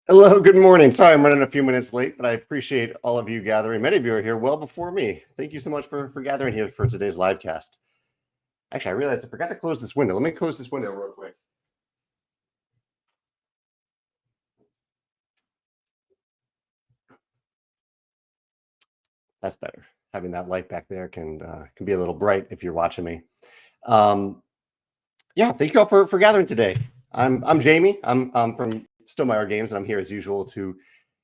Hello, good morning. Sorry, I'm running a few minutes late, but I appreciate all of you gathering. Many of you are here well before me. Thank you so much for gathering here for today's live cast. Actually, I realized I forgot to close this window. Let me close this window real quick. That's better. Having that light back there can be a little bright if you're watching me. Um, yeah, thank you all for gathering today. I'm Jamey. I'm from Stonemaier Games, and I'm here as usual to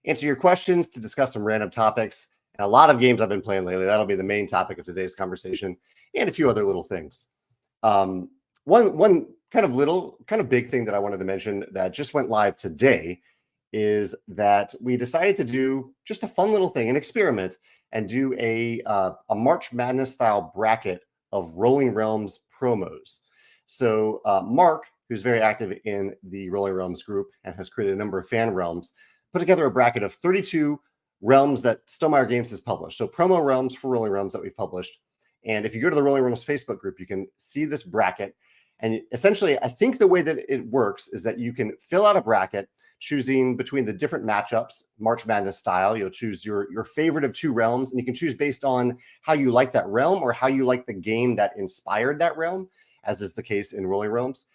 answer your questions, to discuss some random topics, and a lot of games I've been playing lately. That'll be the main topic of today's conversation, and a few other little things. Um, one kind of big thing that I wanted to mention that just went live today is that we decided to do just a fun little thing, an experiment, and do a March Madness style bracket of Rolling Realms promos. So Mark, who's very active in the Rolling Realms group and has created a number of fan realms, put together a bracket of 32 realms that Stonemaier Games has published. So promo realms for Rolling Realms that we've published. And if you go to the Rolling Realms Facebook group, you can see this bracket. And essentially, I think the way that it works is that you can fill out a bracket choosing between the different matchups, March Madness style. You'll choose your favorite of two realms, and you can choose based on how you like that realm or how you like the game that inspired that realm, as is the case in Rolling Realms.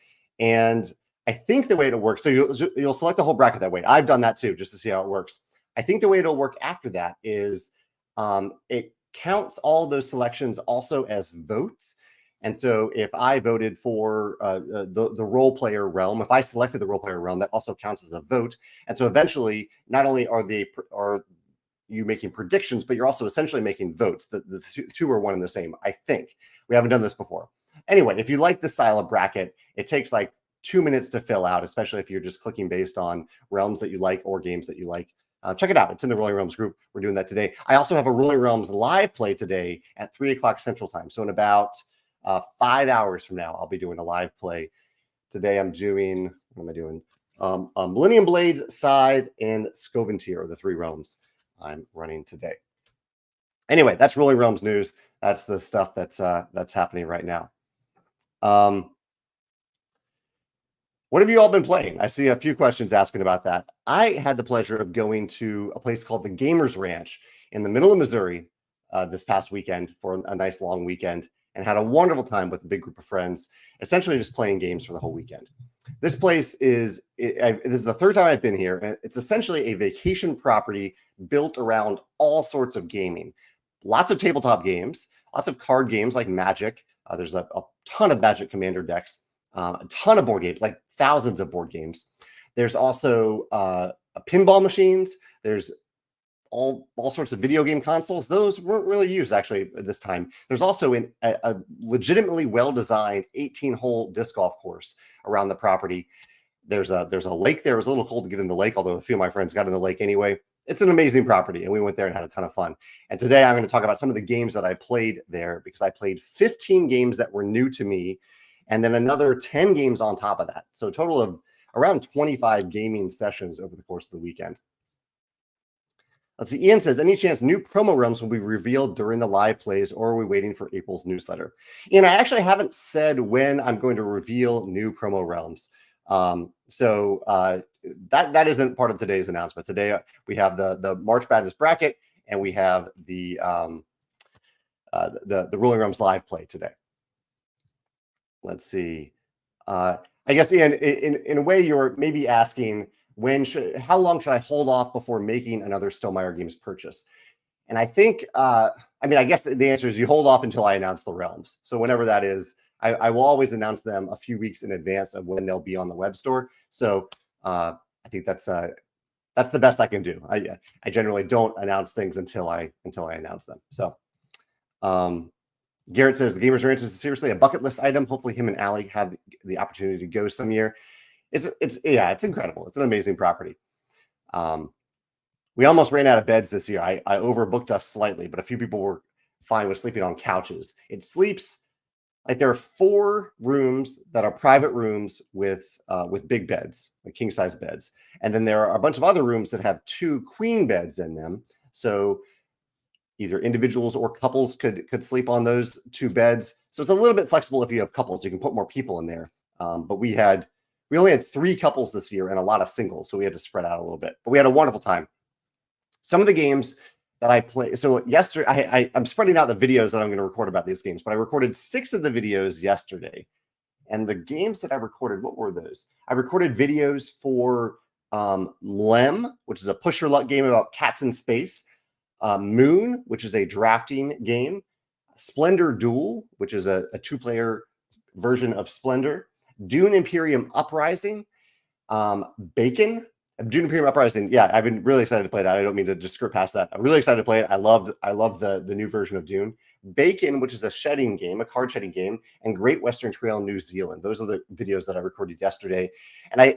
And I think the way it'll work, so you'll select the whole bracket that way. I've done that too, just to see how it works. I think the way it'll work after that is it counts all those selections also as votes. And so if I voted for the role player realm, if I selected the role player realm, that also counts as a vote. And so eventually, not only are you making predictions, but you're also essentially making votes. The two are one and the same, I think. We haven't done this before. Anyway, if you like this style of bracket, it takes like 2 minutes to fill out, especially if you're just clicking based on realms that you like or games that you like. Check it out. It's in the Rolling Realms group. We're doing that today. I also have a Rolling Realms live play today at 3 o'clock Central Time. So in about 5 hours from now, I'll be doing a live play. Today I'm doing, what am I doing? Millennium Blades, Scythe, and Scoventir are the three realms I'm running today. Anyway, that's Rolling Realms news. That's the stuff that's happening right now. What have you all been playing? I see a few questions asking about that. I had the pleasure of going to a place called the Gamers Ranch in the middle of Missouri this past weekend for a nice long weekend and had a wonderful time with a big group of friends, essentially just playing games for the whole weekend. This place this is the third time I've been here, and it's essentially a vacation property built around all sorts of gaming. Lots of tabletop games, lots of card games like Magic. There's a ton of Magic Commander decks, a ton of board games, like thousands of board games. There's also pinball machines. There's all sorts of video game consoles. Those weren't really used actually at this time. There's also a legitimately well-designed 18-hole disc golf course around the property. There's a lake there. It was a little cold to get in the lake, although a few of my friends got in the lake anyway. It's an amazing property, and we went there and had a ton of fun. And today I'm going to talk about some of the games that I played there, because I played 15 games that were new to me, and then another 10 games on top of that. So a total of around 25 gaming sessions over the course of the weekend. Let's see. Ian says, any chance new promo realms will be revealed during the live plays, or are we waiting for April's newsletter? Ian, I actually haven't said when I'm going to reveal new promo realms. So that isn't part of today's announcement. Today we have the March Madness bracket, and we have the Rolling Realms live play today. Let's see. I guess, Ian, in a way, you're maybe asking, how long should I hold off before making another Stonemaier Games purchase? And I think, I guess the answer is you hold off until I announce the realms. So whenever that is, I will always announce them a few weeks in advance of when they'll be on the web store. So I think that's the best I can do. I generally don't announce things until I announce them. So Garrett says the Gamers Ranch is seriously a bucket list item. Hopefully him and Allie have the opportunity to go some year. It's incredible. It's an amazing property. We almost ran out of beds this year. I overbooked us slightly, but a few people were fine with sleeping on couches. It sleeps like there are 4 rooms that are private rooms with big beds, like king size beds, and then there are a bunch of other rooms that have 2 queen beds in them. So either individuals or couples could sleep on those 2 beds. So it's a little bit flexible if you have couples. You can put more people in there. But we had We only had 3 couples this year and a lot of singles, so we had to spread out a little bit. But we had a wonderful time. Some of the games that I play. So yesterday, I'm spreading out the videos that I'm going to record about these games, but I recorded 6 of the videos yesterday. And the games that I recorded, what were those? I recorded videos for Lem, which is a push your luck game about cats in space. Moon, which is a drafting game. Splendor Duel, which is a 2-player version of Splendor. Dune Imperium Uprising. Bacon. Dune Imperium Uprising. Yeah, I've been really excited to play that. I don't mean to just skip past that. I'm really excited to play it. I love the new version of Dune. Bacon, which is a shedding game, a card shedding game, and Great Western Trail New Zealand. Those are the videos that I recorded yesterday. And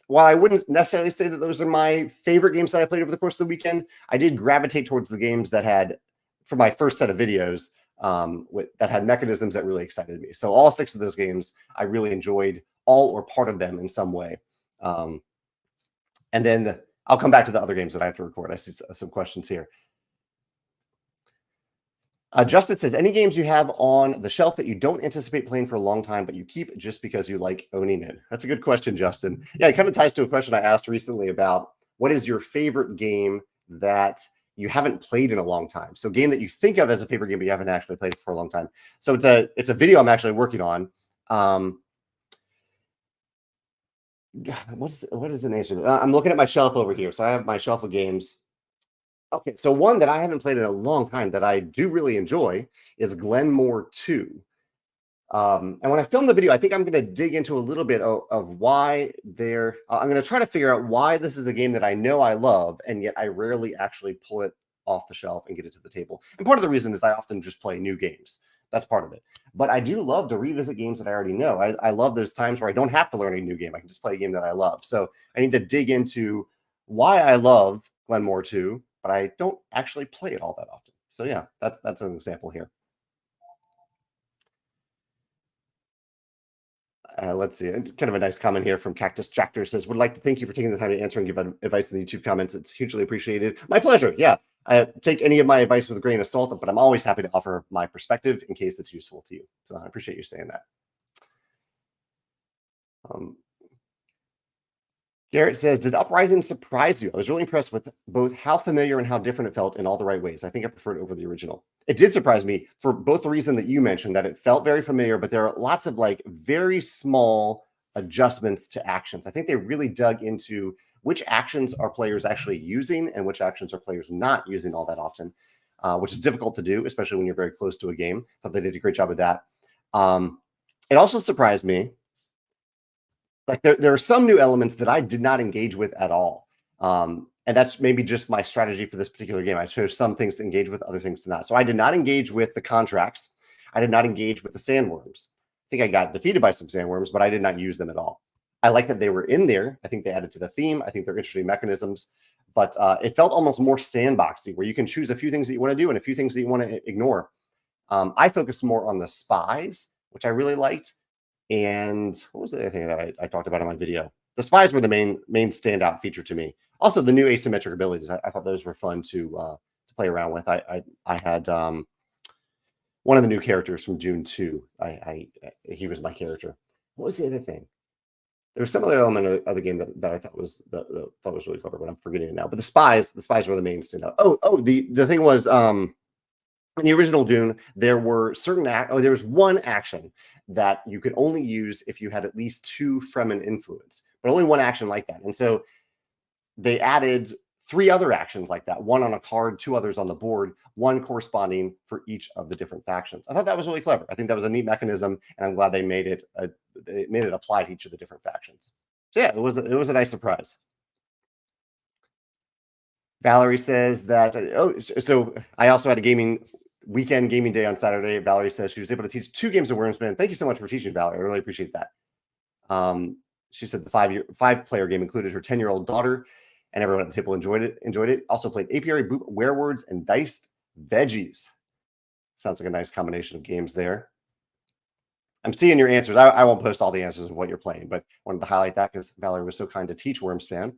while I wouldn't necessarily say that those are my favorite games that I played over the course of the weekend, I did gravitate towards the games that had, for my first set of videos, that had mechanisms that really excited me. So all 6 of those games, I really enjoyed all or part of them in some way. And then I'll come back to the other games that I have to record. I see some questions here. Justin says, any games you have on the shelf that you don't anticipate playing for a long time, but you keep just because you like owning it? That's a good question, Justin. Yeah, it kind of ties to a question I asked recently about what is your favorite game that you haven't played in a long time? So game that you think of as a favorite game, but you haven't actually played for a long time. So it's a video I'm actually working on. What is the name of it? I'm looking at my shelf over here. So I have my shelf of games. Okay, so one that I haven't played in a long time that I do really enjoy is Glenmore 2. And when I film the video, I think I'm going to dig into a little bit of why I'm going to try to figure out why this is a game that I know I love, and yet I rarely actually pull it off the shelf and get it to the table. And part of the reason is I often just play new games. That's part of it. But I do love to revisit games that I already know. I love those times where I don't have to learn a new game. I can just play a game that I love. So I need to dig into why I love Glenmore 2, but I don't actually play it all that often. So yeah, that's an example here. Let's see. Kind of a nice comment here from Cactus Jactor says, would like to thank you for taking the time to answer and give advice in the YouTube comments. It's hugely appreciated. My pleasure. Yeah. I take any of my advice with a grain of salt, but I'm always happy to offer my perspective in case it's useful to you. So I appreciate you saying that. Garrett says, did Uprising surprise you? I was really impressed with both how familiar and how different it felt in all the right ways. I think I preferred it over the original. It did surprise me for both the reason that you mentioned, that it felt very familiar, but there are lots of like very small adjustments to actions. I think they really dug into which actions are players actually using and which actions are players not using all that often, which is difficult to do, especially when you're very close to a game. I thought they did a great job of that. It also surprised me. Like there are some new elements that I did not engage with at all. And that's maybe just my strategy for this particular game. I chose some things to engage with, other things to not. So I did not engage with the contracts. I did not engage with the sandworms. I think I got defeated by some sandworms, but I did not use them at all. I like that they were in there. I think they added to the theme. I think they're interesting mechanisms. But it felt almost more sandboxy, where you can choose a few things that you want to do and a few things that you want to ignore. I focused more on the spies, which I really liked. And what was the other thing that I talked about in my video? The spies were the main standout feature to me. Also, the new asymmetric abilities. I thought those were fun to play around with. I had one of the new characters from Dune 2. He was my character. What was the other thing? There was some other element of the game that I thought was really clever, but I'm forgetting it now. But the spies were the main standout. The thing was in the original Dune, there were there was one action that you could only use if you had at least 2 Fremen influence, but only one action like that. And so they added 3 other actions like that, one on a card, 2 others on the board, one corresponding for each of the different factions. I thought that was really clever. I think that was a neat mechanism, and I'm glad they made it apply to each of the different factions. So yeah, it was a nice surprise. Valerie says that, so I also had a gaming day on Saturday. Valerie says she was able to teach 2 games of Wormsman. Thank you so much for teaching, Valerie. I really appreciate that. She said the 5-player game included her 10-year-old daughter, and everyone at the table enjoyed it. Also played Apiary, Boop, Werewords, and Diced Veggies. Sounds like a nice combination of games there. I'm seeing your answers. I won't post all the answers of what you're playing, but wanted to highlight that because Valerie was so kind to teach Wormspan.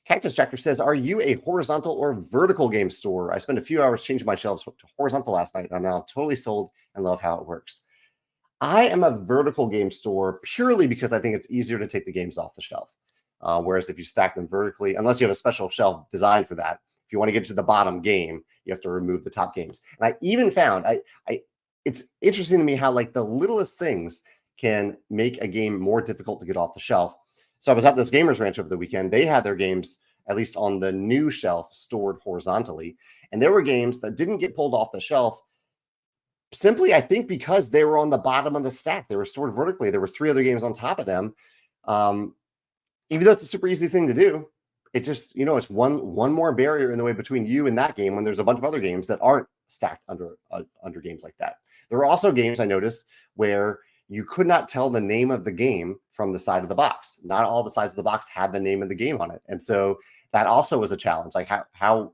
Cactus Tractor says, are you a horizontal or vertical game store? I spent a few hours changing my shelves to horizontal last night, and I'm now totally sold and love how it works. I am a vertical game store purely because I think it's easier to take the games off the shelf. Whereas if you stack them vertically, unless you have a special shelf designed for that, if you want to get to the bottom game, you have to remove the top games. And I even found it's interesting to me how like the littlest things can make a game more difficult to get off the shelf. So I was at this Gamers Ranch over the weekend. They had their games, at least on the new shelf, stored horizontally. And there were games that didn't get pulled off the shelf simply, I think, because they were on the bottom of the stack. They were stored vertically. There were 3 other games on top of them. Even though it's a super easy thing to do, it just, it's one more barrier in the way between you and that game when there's a bunch of other games that aren't stacked under games like that. There were also games I noticed where you could not tell the name of the game from the side of the box. Not all the sides of the box had the name of the game on it. And so that also was a challenge. Like how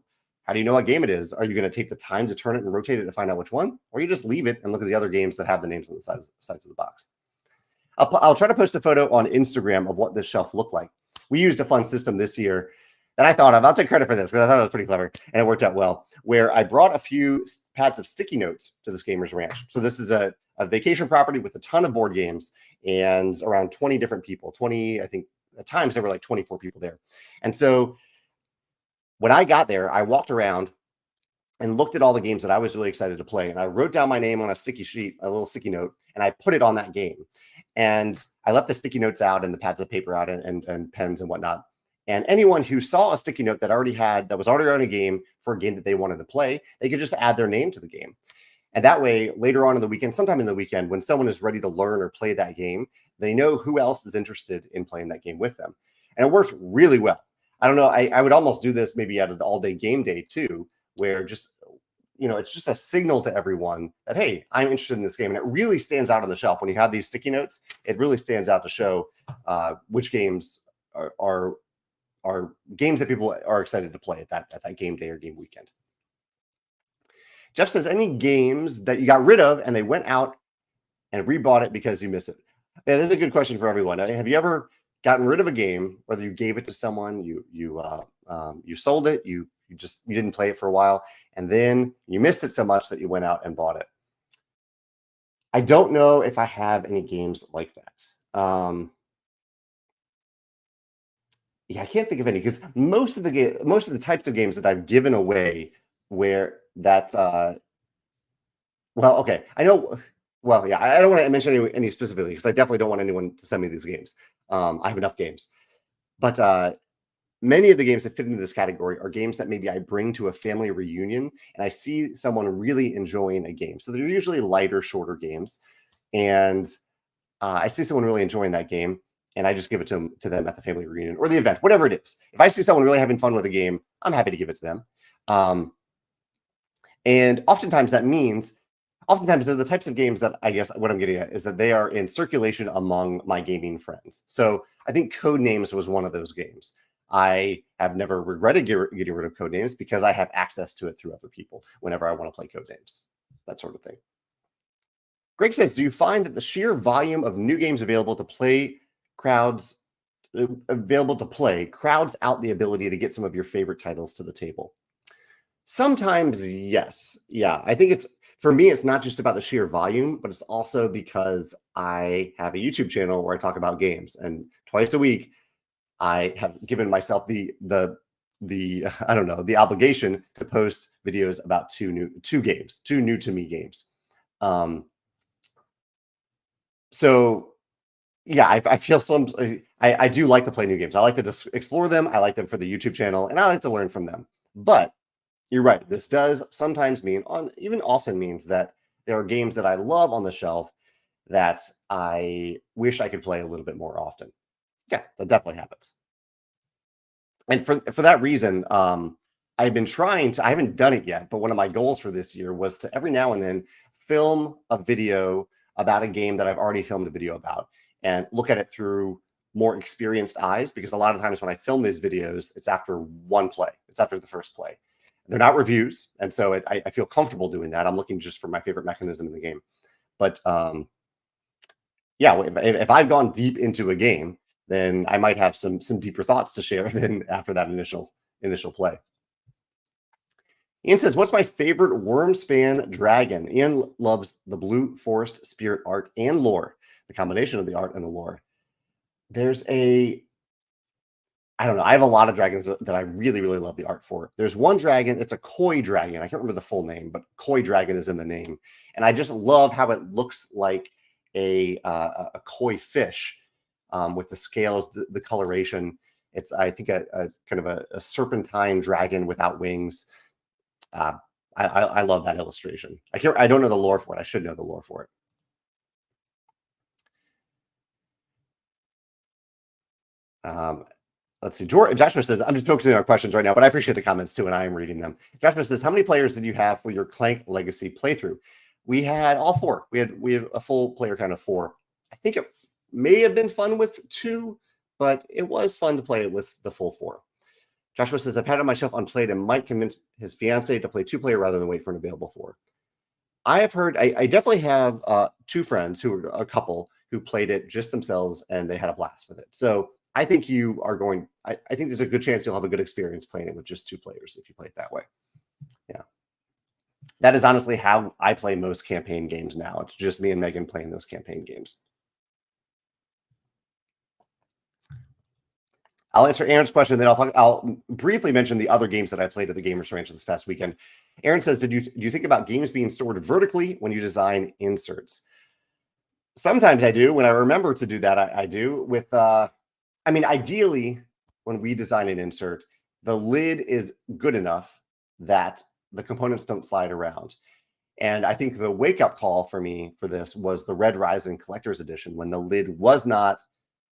do you know what game it is? Are you going to take the time to turn it and rotate it to find out which one? Or you just leave it and look at the other games that have the names on the sides of the box? I'll try to post a photo on Instagram of what this shelf looked like. We used a fun system this year that I thought of. I'll take credit for this because I thought it was pretty clever and it worked out well, where I brought a few pads of sticky notes to this Gamers Ranch. So this is a vacation property with a ton of board games and around 20 different people. 20, I think at times there were like 24 people there. And so when I got there, I walked around and looked at all the games that I was really excited to play. And I wrote down my name on a sticky sheet, a little sticky note, and I put it on that game. And I left the sticky notes out and the pads of paper out and pens and whatnot. And anyone who saw a sticky note that was already on a game for a game that they wanted to play, they could just add their name to the game. And that way, later on in the weekend, sometime in the weekend, when someone is ready to learn or play that game, they know who else is interested in playing that game with them. And it works really well. I don't know. I would almost do this maybe at an all-day game day too, where just, it's just a signal to everyone that, hey, I'm interested in this game. And it really stands out on the shelf. When you have these sticky notes, it really stands out to show which games are games that people are excited to play at that game day or game weekend. Jeff says, any games that you got rid of and they went out and rebought it because you missed it? Yeah, this is a good question for everyone. Have you ever gotten rid of a game, whether you gave it to someone, you sold it, you didn't play it for a while, and then you missed it so much that you went out and bought it? I don't know if I have any games like that. Yeah, I can't think of any because most of the types of games that I've given away where that well, okay, I know. Well, yeah, I don't want to mention any specifically because I definitely don't want anyone to send me these games. I have enough games, but many of the games that fit into this category are games that maybe I bring to a family reunion and I see someone really enjoying a game. So they're usually lighter, shorter games, and I see someone really enjoying that game, and I just give it to them at the family reunion or the event, whatever it is. If I see someone really having fun with a game, I'm happy to give it to them. And oftentimes they're the types of games that I guess what I'm getting at is that they are in circulation among my gaming friends. So I think Codenames was one of those games. I have never regretted getting rid of Codenames because I have access to it through other people whenever I want to play Codenames, that sort of thing. Greg says, do you find that the sheer volume of new games available to play crowds out the ability to get some of your favorite titles to the table? Sometimes, yes. Yeah, I think for me, it's not just about the sheer volume, but it's also because I have a YouTube channel where I talk about games, and twice a week, I have given myself the I don't know, the obligation to post videos about two new to me games. So yeah, I feel I do like to play new games. I like to just explore them. I like them for the YouTube channel, and I like to learn from them. But you're right. This does sometimes often means that there are games that I love on the shelf that I wish I could play a little bit more often. Yeah, that definitely happens. And for that reason, I've been trying to, I haven't done it yet, but one of my goals for this year was to every now and then film a video about a game that I've already filmed a video about and look at it through more experienced eyes. Because a lot of times when I film these videos, it's after one play. It's after the first play. They're not reviews. And so I feel comfortable doing that. I'm looking just for my favorite mechanism in the game. But yeah, if I've gone deep into a game, then I might have some deeper thoughts to share than after that initial play. Ian says, what's my favorite Wormspan dragon? Ian loves the Blue Forest spirit art and lore, the combination of the art and the lore. There's I don't know. I have a lot of dragons that I really, really love the art for. There's one dragon. It's a koi dragon. I can't remember the full name, but koi dragon is in the name. And I just love how it looks like a koi fish with the scales, the coloration. It's, I think, a kind of a serpentine dragon without wings. I love that illustration. I don't know the lore for it. I should know the lore for it. Let's see. Joshua says, I'm just focusing on questions right now, but I appreciate the comments too, and I am reading them. Joshua says, how many players did you have for your Clank Legacy playthrough? We had all 4. We had a full player count of 4. I think it may have been fun with 2, but it was fun to play it with the full 4. Joshua says, I've had it on my shelf unplayed and might convince his fiance to play 2-player rather than wait for an available 4. I have heard, I definitely have 2 friends who are a couple who played it just themselves and they had a blast with it. So I think you are going, I think there's a good chance you'll have a good experience playing it with just 2 players if you play it that way. Yeah. That is honestly how I play most campaign games now. It's just me and Megan playing those campaign games. I'll answer Aaron's question, then I'll briefly mention the other games that I played at the Gamers Ranch this past weekend. Aaron says, do you think about games being stored vertically when you design inserts? Sometimes I do. When I remember to do that, I do. With, I mean, ideally, when we design an insert, the lid is good enough that the components don't slide around. And I think the wake-up call for me for this was the Red Rising Collector's Edition, when the lid was not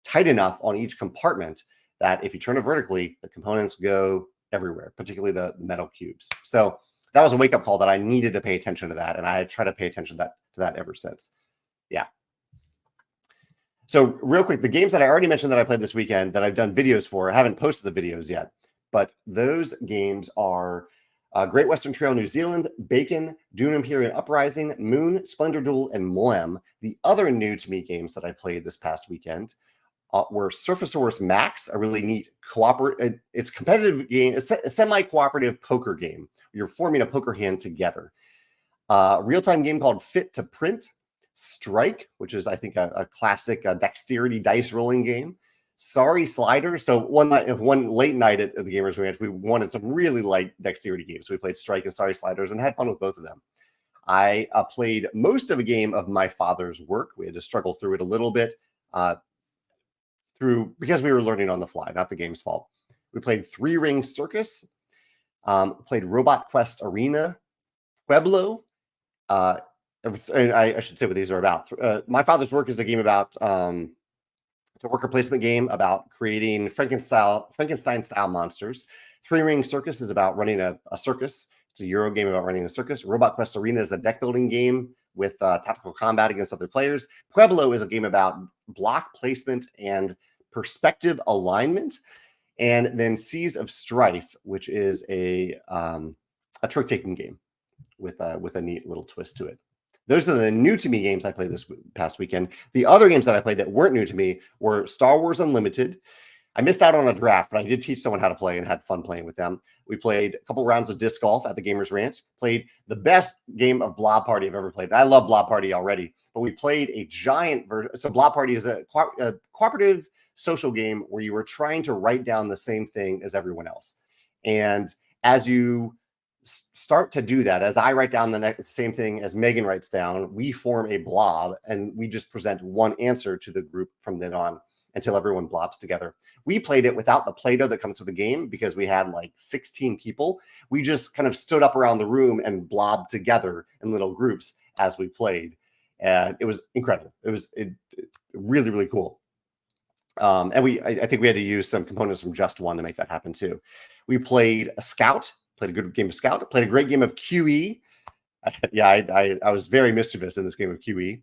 tight enough on each compartment that if you turn it vertically, the components go everywhere, particularly the metal cubes. So that was a wake-up call that I needed to pay attention to that, and I try to pay attention to that ever since. Yeah. So real quick, the games that I already mentioned that I played this weekend that I've done videos for, I haven't posted the videos yet, but those games are Great Western Trail New Zealand, Bacon, Dune Imperial Uprising, Moon, Splendor Duel, and Mlem. The other new to me games that I played this past weekend were Surfasaurus Max, a really neat it's competitive game, a semi-cooperative poker game. You're forming a poker hand together. Real-time game called Fit to Print, Strike, which is, I think, a classic dexterity dice rolling game. Sorry Sliders. So one late night at the Gamers Ranch, we wanted some really light dexterity games. So we played Strike and Sorry Sliders and had fun with both of them. I played most of a game of My Father's Work. We had to struggle through it a little bit because we were learning on the fly, not the game's fault. We played Three Ring Circus, played Robot Quest Arena, Pueblo. And I should say what these are about. My Father's Work is a game about it's a worker placement game about creating Frankenstein-style monsters. Three Ring Circus is about running a circus. It's a Euro game about running a circus. Robot Quest Arena is a deck building game with tactical combat against other players. Pueblo is a game about block placement and perspective alignment. And then Seas of Strife, which is a trick-taking game with a neat little twist to it. Those are the new to me games I played this past weekend. The other games that I played that weren't new to me were Star Wars Unlimited. I missed out on a draft, but I did teach someone how to play and had fun playing with them. We played a couple rounds of disc golf at the Gamers Ranch. Played the best game of Blob Party I've ever played. I love Blob Party already, but we played a giant version. So Blob Party is a cooperative social game where you were trying to write down the same thing as everyone else. And as you start to do that, as I write down the same thing as Megan writes down, we form a blob and we just present one answer to the group from then on until everyone blobs together. We played it without the Play-Doh that comes with the game because we had like 16 people. We just kind of stood up around the room and blobbed together in little groups as we played. And it was incredible. It was really, really cool. And I think we had to use some components from Just One to make that happen too. We played a Scout. Played a good game of Scout. Played a great game of QE. Yeah, I was very mischievous in this game of QE.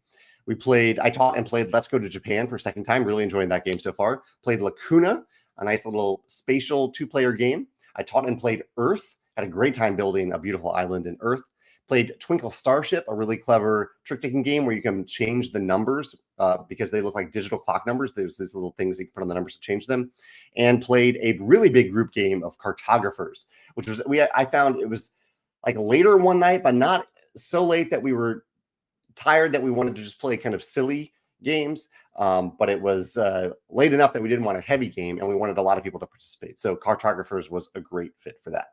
I taught and played Let's Go to Japan for a second time. Really enjoying that game so far. Played Lacuna, a nice little spatial 2-player game. I taught and played Earth. Had a great time building a beautiful island in Earth. Played Twinkle Starship, a really clever trick-taking game where you can change the numbers because they look like digital clock numbers. There's these little things you can put on the numbers to change them. And played a really big group game of Cartographers, which was I found it was like later one night, but not so late that we were tired that we wanted to just play kind of silly games. But it was late enough that we didn't want a heavy game, and we wanted a lot of people to participate. So Cartographers was a great fit for that.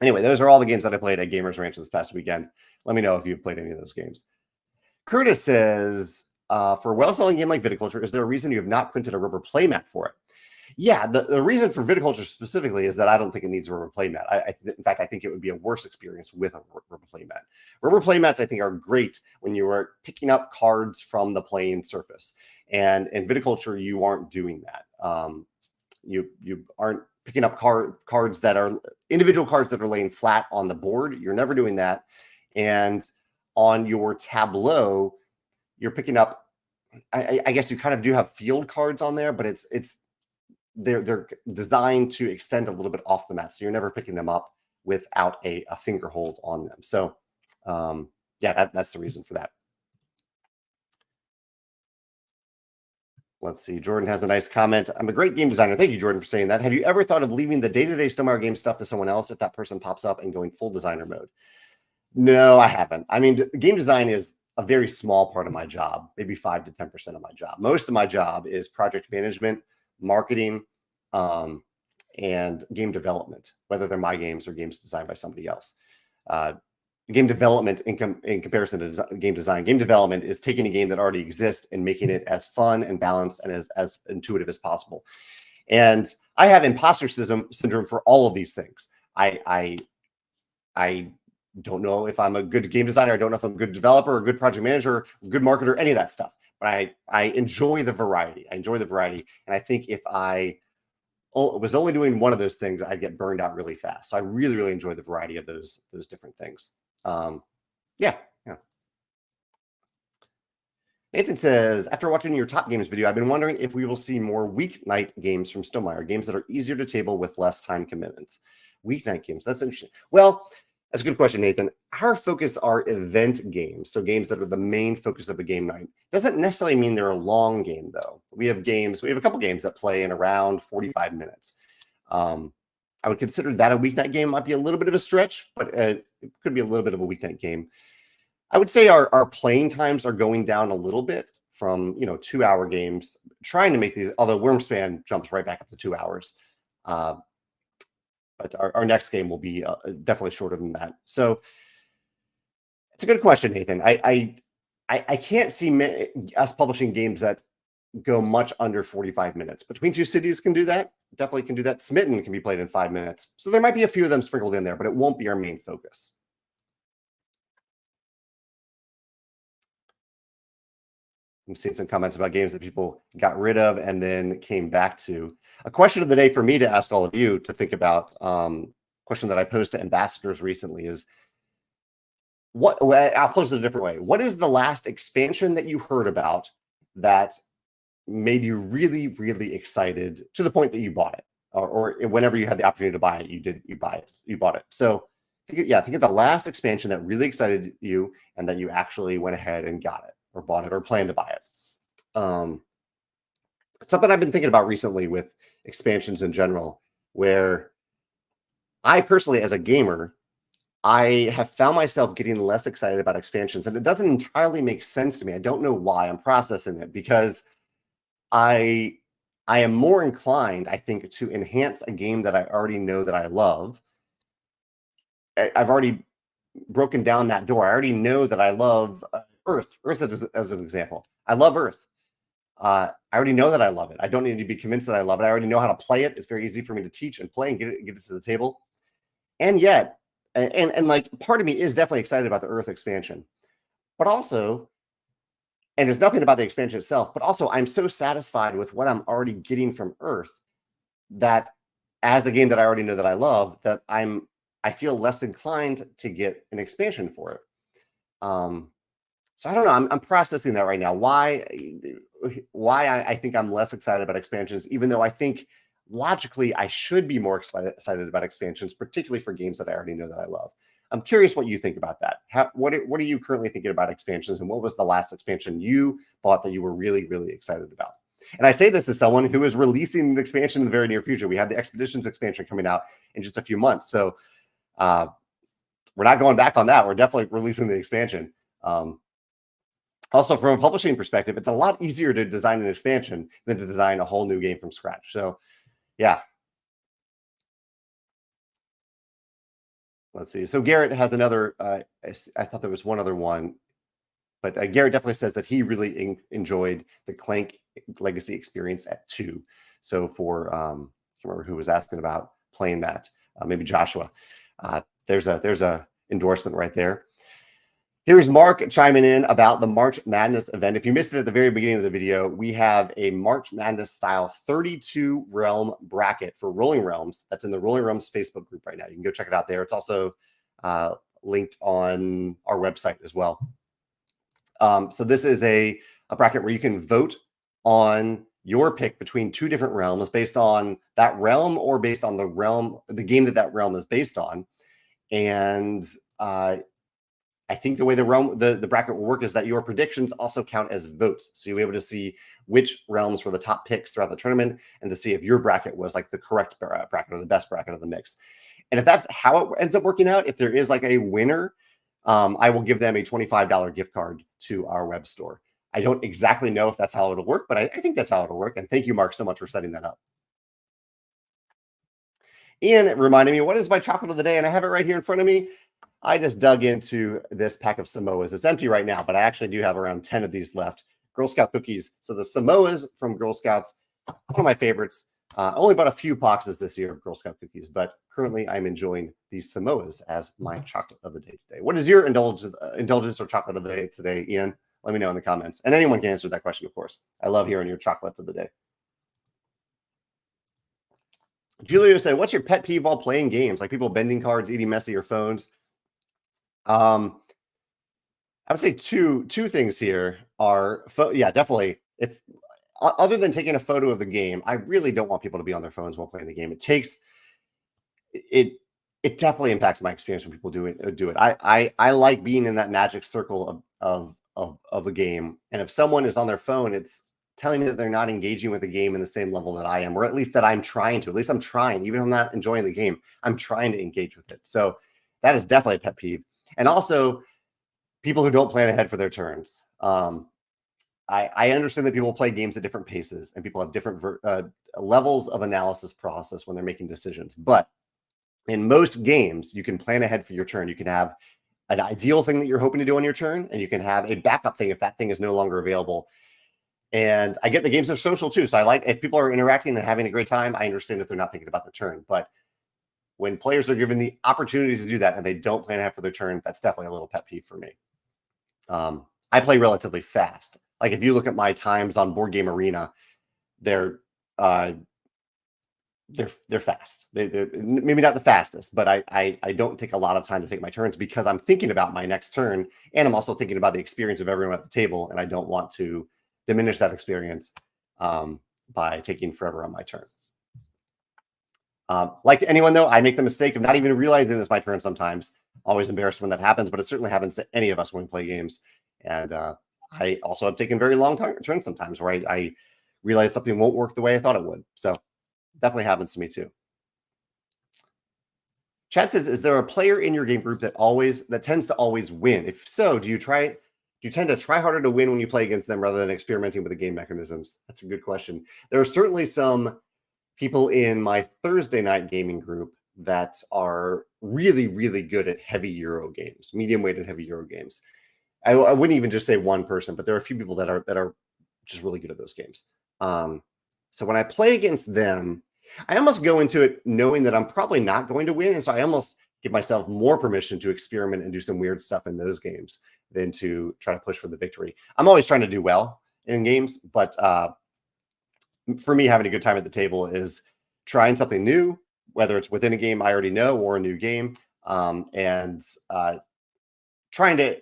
Anyway, those are all the games that I played at Gamers Ranch this past weekend. Let me know if you've played any of those games. Curtis says, for a well-selling game like Viticulture, is there a reason you have not printed a rubber playmat for it? Yeah, the reason for Viticulture specifically is that I don't think it needs a rubber playmat. In fact, I think it would be a worse experience with a rubber playmat. Rubber playmats, I think, are great when you are picking up cards from the playing surface. And in Viticulture, you aren't doing that. You aren't picking up cards that are individual cards that are laying flat on the board. You're never doing that. And on your tableau, you're picking up, I guess you kind of do have field cards on there, but they're designed to extend a little bit off the mat, so you're never picking them up without a finger hold on them. So yeah, that's the reason for that. Let's see. Jordan has a nice comment. I'm a great game designer. Thank you, Jordan, for saying that. Have you ever thought of leaving the day-to-day Stonemaier game stuff to someone else if that person pops up and going full designer mode? No, I haven't. I mean, game design is a very small part of my job, maybe 5 to 10% of my job. Most of my job is project management, marketing, and game development, whether they're my games or games designed by somebody else. Game development in comparison to game design. Game development is taking a game that already exists and making it as fun and balanced and as intuitive as possible. And I have imposter syndrome for all of these things. I don't know if I'm a good game designer. I don't know if I'm a good developer or a good project manager, or good marketer, any of that stuff. But I enjoy the variety. I enjoy the variety. And I think if I was only doing one of those things, I'd get burned out really fast. So I really, really enjoy the variety of those different things. Yeah. Nathan says, after watching your top games video, I've been wondering if we will see more weeknight games from Stonemaier, games that are easier to table with less time commitments. Weeknight games, that's interesting. Well, that's a good question, Nathan. Our focus are event games, so games that are the main focus of a game night. Doesn't necessarily mean they're a long game, though. We have a couple games that play in around 45 minutes. I would consider that a weeknight game. Might be a little bit of a stretch, but it could be a little bit of a weeknight game. I would say our playing times are going down a little bit from 2-hour games, trying to make these, although Wormspan jumps right back up to 2 hours. But our next game will be definitely shorter than that. So it's a good question, Nathan. I can't see us publishing games that go much under 45 minutes. Between Two Cities can do that. Definitely can do that. Smitten can be played in 5 minutes. So there might be a few of them sprinkled in there, but it won't be our main focus. I'm seeing some comments about games that people got rid of and then came back to. A question of the day for me to ask all of you to think about, question that I posed to ambassadors recently is, I'll pose it a different way. What is the last expansion that you heard about that made you really, really excited to the point that you bought it? Or whenever you had the opportunity to buy it, you bought it. So think of the last expansion that really excited you and that you actually went ahead and got it or bought it or planned to buy it. It's something I've been thinking about recently with expansions in general, where I personally, as a gamer, I have found myself getting less excited about expansions, and it doesn't entirely make sense to me. I don't know why. I'm processing it because I am more inclined, I think, to enhance a game that I already know that I love. I've already broken down that door. I already know that I love Earth. Earth as an example. I love Earth. I already know that I love it. I don't need to be convinced that I love it. I already know how to play it. It's very easy for me to teach and play and get it to the table. And yet, and like part of me is definitely excited about the Earth expansion, but also, and it's nothing about the expansion itself, but also I'm so satisfied with what I'm already getting from Earth that as a game that I already know that I love, that I feel less inclined to get an expansion for it. So I don't know. I'm processing that right now. Why I think I'm less excited about expansions, even though I think logically I should be more excited about expansions, particularly for games that I already know that I love. I'm curious what you think about that. What are you currently thinking about expansions, and what was the last expansion you bought that you were really, really excited about? And I say this as someone who is releasing an expansion in the very near future. We have the Expeditions expansion coming out in just a few months. So we're not going back on that. We're definitely releasing the expansion. Also, from a publishing perspective, it's a lot easier to design an expansion than to design a whole new game from scratch. So, yeah. Let's see. So Garrett has another. I thought there was one other one, but Garrett definitely says that he really enjoyed the Clank Legacy experience at 2. So for I can't remember who was asking about playing that. Maybe Joshua. There's a endorsement right there. Here's Mark chiming in about the March Madness event. If you missed it at the very beginning of the video, we have a March Madness style 32 realm bracket for Rolling Realms. That's in the Rolling Realms Facebook group right now. You can go check it out there. It's also linked on our website as well. So this is a bracket where you can vote on your pick between 2 different realms based on that realm or based on the game that realm is based on. And I think the way the bracket will work is that your predictions also count as votes. So you'll be able to see which realms were the top picks throughout the tournament and to see if your bracket was like the correct bracket or the best bracket of the mix. And if that's how it ends up working out, if there is like a winner, I will give them a $25 gift card to our web store. I don't exactly know if that's how it'll work, but I think that's how it'll work. And thank you, Mark, so much for setting that up. Ian reminded me, what is my chocolate of the day? And I have it right here in front of me. I just dug into this pack of Samoas. It's empty right now, but I actually do have around 10 of these left. Girl Scout cookies. So the Samoas from Girl Scouts, one of my favorites. Only bought a few boxes this year of Girl Scout cookies, but currently I'm enjoying these Samoas as my chocolate of the day today. What is your indulgence or chocolate of the day today, Ian? Let me know in the comments. And anyone can answer that question, of course. I love hearing your chocolates of the day. Julio said, what's your pet peeve while playing games? Like people bending cards, eating messy, or phones? I would say two things here are, definitely. If other than taking a photo of the game, I really don't want people to be on their phones while playing the game. It definitely impacts my experience when people do it. I like being in that magic circle of a game, and if someone is on their phone, it's telling me that they're not engaging with the game in the same level that I am, or at least that I'm trying to. At least I'm trying, even if I'm not enjoying the game, I'm trying to engage with it. So that is definitely a pet peeve. And also, people who don't plan ahead for their turns. I understand that people play games at different paces and people have different levels of analysis process when they're making decisions. But in most games, you can plan ahead for your turn. You can have an ideal thing that you're hoping to do on your turn, and you can have a backup thing if that thing is no longer available. And I get the games are social too. So I like if people are interacting and having a great time, I understand if they're not thinking about their turn. But when players are given the opportunity to do that and they don't plan ahead for their turn, that's definitely a little pet peeve for me. I play relatively fast. Like if you look at my times on Board Game Arena, they're fast. They're maybe not the fastest, but I don't take a lot of time to take my turns because I'm thinking about my next turn, and I'm also thinking about the experience of everyone at the table, and I don't want to diminish that experience by taking forever on my turn. Like anyone, though, I make the mistake of not even realizing it's my turn sometimes. Always embarrassed when that happens, but it certainly happens to any of us when we play games. And I also have taken very long turns sometimes where I realize something won't work the way I thought it would. So definitely happens to me too. Chad says, is there a player in your game group that tends to always win? If so, do you tend to try harder to win when you play against them rather than experimenting with the game mechanisms? That's a good question. There are certainly some people in my Thursday night gaming group that are really, really good at heavy Euro games, medium-weighted heavy Euro games. I wouldn't even just say one person, but there are a few people that are just really good at those games. So when I play against them, I almost go into it knowing that I'm probably not going to win, and so I almost give myself more permission to experiment and do some weird stuff in those games than to try to push for the victory. I'm always trying to do well in games, but for me, having a good time at the table is trying something new, whether it's within a game I already know or a new game, and trying to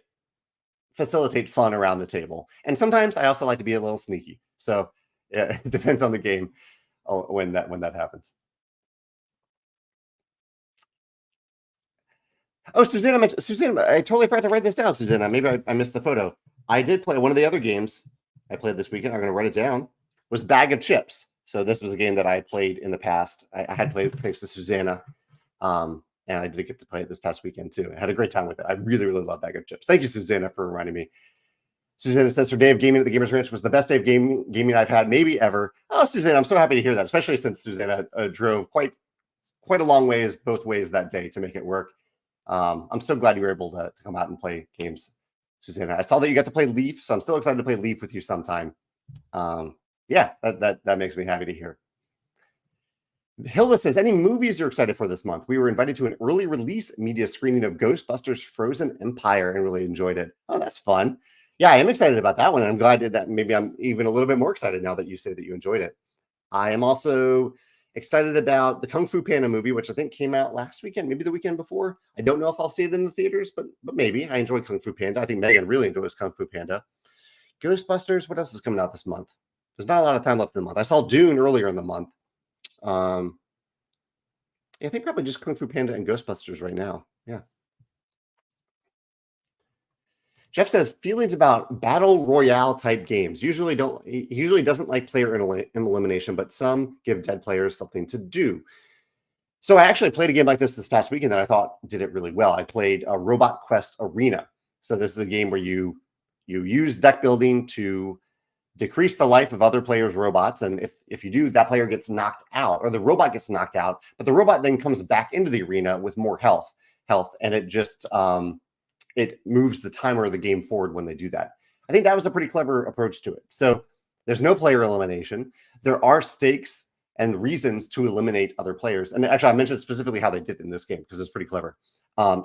facilitate fun around the table. And sometimes I also like to be a little sneaky. So yeah, it depends on the game when that happens. Oh, Susanna, I totally forgot to write this down, Susanna. Maybe I missed the photo. I did play one of the other games I played this weekend. I'm going to write it down. Was Bag of Chips. So this was a game that I played in the past. I had played thanks to Susanna. and I did get to play it this past weekend too. I had a great time with it. I really, really love Bag of Chips. Thank you, Susanna, for reminding me. Susanna says her day of gaming at the Gamers Ranch was the best day of gaming I've had maybe ever. Oh, Susanna, I'm so happy to hear that, especially since Susanna drove quite a long ways both ways that day to make it work. I'm so glad you were able to come out and play games, Susanna. I saw that you got to play Leaf, so I'm still excited to play Leaf with you sometime. Yeah, that makes me happy to hear. Hilda says, any movies you're excited for this month? We were invited to an early release media screening of Ghostbusters Frozen Empire and really enjoyed it. Oh, that's fun. Yeah, I am excited about that one. I'm glad that maybe I'm even a little bit more excited now that you say that you enjoyed it. I am also excited about the Kung Fu Panda movie, which I think came out last weekend, maybe the weekend before. I don't know if I'll see it in the theaters, but maybe. I enjoyed Kung Fu Panda. I think Megan really enjoys Kung Fu Panda. Ghostbusters, what else is coming out this month? There's not a lot of time left in the month. I saw Dune earlier in the month. I think probably just Kung Fu Panda and Ghostbusters right now. Yeah. Jeff says feelings about battle royale type games. He usually doesn't like player elimination, but some give dead players something to do. So I actually played a game like this past weekend that I thought did it really well. I played a Robot Quest Arena. So this is a game where you use deck building to decrease the life of other players' robots. And if you do, that player gets knocked out, or the robot gets knocked out, but the robot then comes back into the arena with more health, and it just it moves the timer of the game forward when they do that. I think that was a pretty clever approach to it. So there's no player elimination. There are stakes and reasons to eliminate other players. And actually, I mentioned specifically how they did it in this game because it's pretty clever.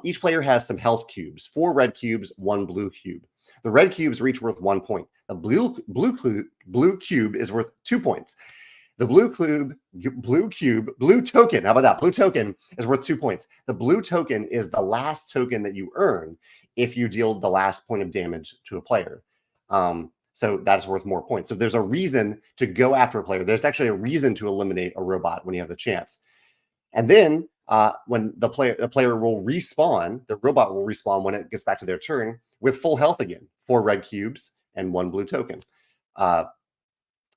Each player has some health cubes, 4 red cubes, 1 blue cube. The red cubes are each worth 1 point. The blue cube is worth 2 points. The blue token, how about that? Blue token is worth 2 points. The blue token is the last token that you earn if you deal the last point of damage to a player. So that's worth more points. So there's a reason to go after a player. There's actually a reason to eliminate a robot when you have the chance. And then when the player will respawn, the robot will respawn when it gets back to their turn with full health again, 4 red cubes and 1 blue token.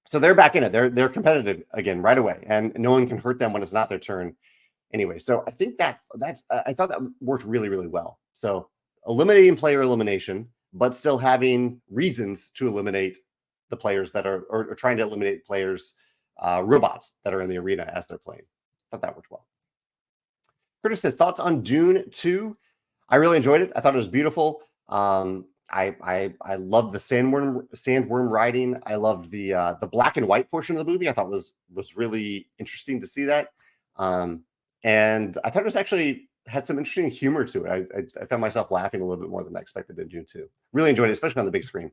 So they're back in it. They're competitive again right away, and no one can hurt them when it's not their turn anyway. So I think I thought that worked really, really well. So eliminating player elimination, but still having reasons to eliminate the players that are or trying to eliminate players, robots that are in the arena as they're playing. I thought that worked well. Curtis says, thoughts on Dune 2? I really enjoyed it. I thought it was beautiful. I loved the sandworm riding. I loved the black and white portion of the movie. I thought was really interesting to see that. And I thought it was actually had some interesting humor to it. I found myself laughing a little bit more than I expected in Dune 2. Really enjoyed it, especially on the big screen.